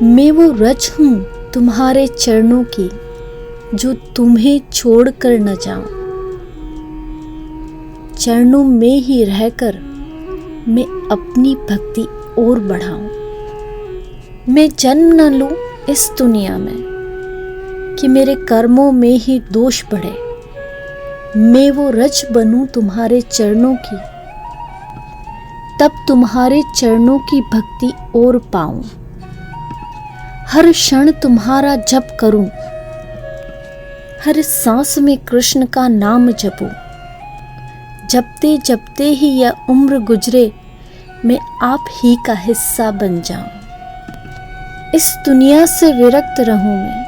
मैं वो रज हूँ तुम्हारे चरणों की, जो तुम्हें छोड़ कर न जाऊं। चरणों में ही रहकर मैं अपनी भक्ति और बढ़ाऊं। मैं जन्म न लूं इस दुनिया में कि मेरे कर्मों में ही दोष बढ़े। मैं वो रज बनूं तुम्हारे चरणों की, तब तुम्हारे चरणों की भक्ति और पाऊं। हर क्षण तुम्हारा जप करूं, हर सांस में कृष्ण का नाम जपूं। जपते जपते ही यह उम्र गुजरे, मैं आप ही का हिस्सा बन जाऊं। इस दुनिया से विरक्त रहूं मैं,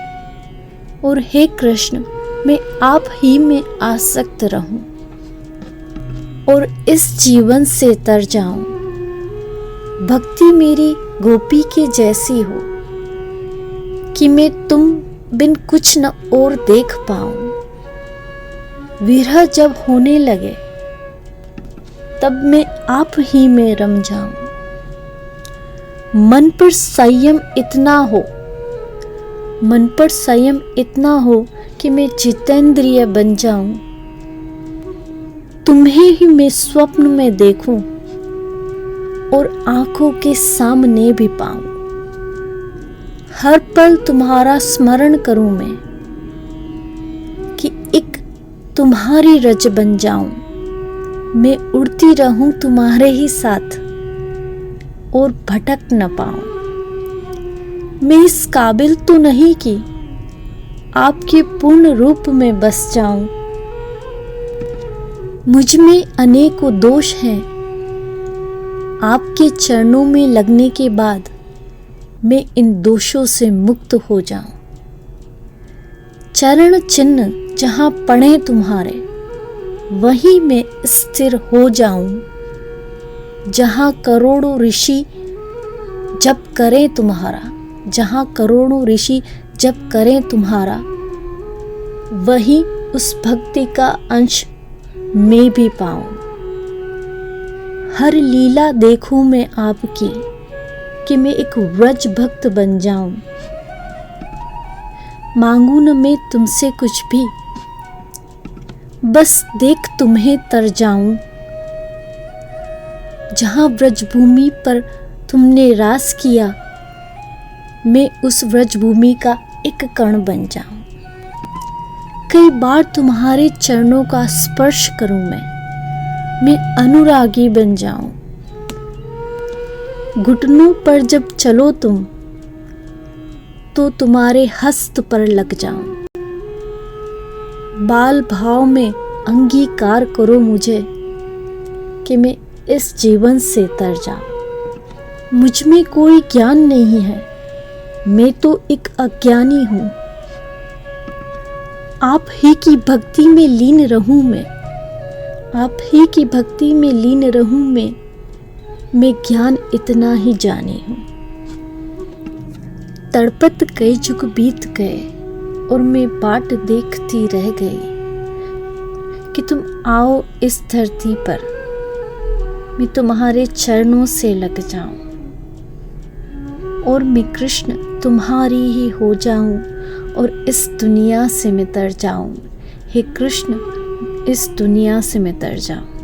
और हे कृष्ण मैं आप ही में आसक्त रहूं, और इस जीवन से तर जाऊं। भक्ति मेरी गोपी के जैसी हो कि मैं तुम बिन कुछ न और देख पाऊं। विरह जब होने लगे तब मैं आप ही में रम जाऊं। मन पर संयम इतना हो, मन पर संयम इतना हो कि मैं जितेंद्रिय बन जाऊं। तुम्हें ही मैं स्वप्न में देखूं और आंखों के सामने भी पाऊं। हर पल तुम्हारा स्मरण करूं मैं कि एक तुम्हारी रज बन जाऊं। मैं उड़ती रहूं तुम्हारे ही साथ और भटक न पाऊं। मैं इस काबिल तो नहीं कि आपके पूर्ण रूप में बस जाऊं। मुझ में अनेकों दोष हैं, आपके चरणों में लगने के बाद मैं इन दोषों से मुक्त हो जाऊं। चरण चिन्ह जहां पड़े तुम्हारे, वहीं मैं स्थिर हो जाऊं। जहां करोड़ों ऋषि जप करें तुम्हारा, जहां करोड़ों ऋषि जप करें तुम्हारा, वहीं उस भक्ति का अंश मैं भी पाऊं। हर लीला देखूं मैं आपकी कि मैं एक व्रज भक्त बन जाऊं। मांगू न मैं तुमसे कुछ भी, बस देख तुम्हें तर जाऊं। जहां व्रजभूमि पर तुमने रास किया, मैं उस व्रजभूमि का एक कण बन जाऊं। कई बार तुम्हारे चरणों का स्पर्श करूं मैं अनुरागी बन जाऊं। घुटनों पर जब चलो तुम, तो तुम्हारे हस्त पर लग जाऊं। बाल भाव में अंगीकार करो मुझे कि मैं इस जीवन से तर जाऊं। मुझ में कोई ज्ञान नहीं है, मैं तो एक अज्ञानी हूं। आप ही की भक्ति में लीन रहूं मैं, आप ही की भक्ति में लीन रहूं मैं ज्ञान इतना ही जानी हूं। तड़पत कई युग बीत गए और मैं बाट देखती रह गई कि तुम आओ इस धरती पर, मैं तुम्हारे चरणों से लग जाऊं और मैं कृष्ण तुम्हारी ही हो जाऊं और इस दुनिया से मैं तर जाऊं। हे कृष्ण, इस दुनिया से मैं तर जाऊं।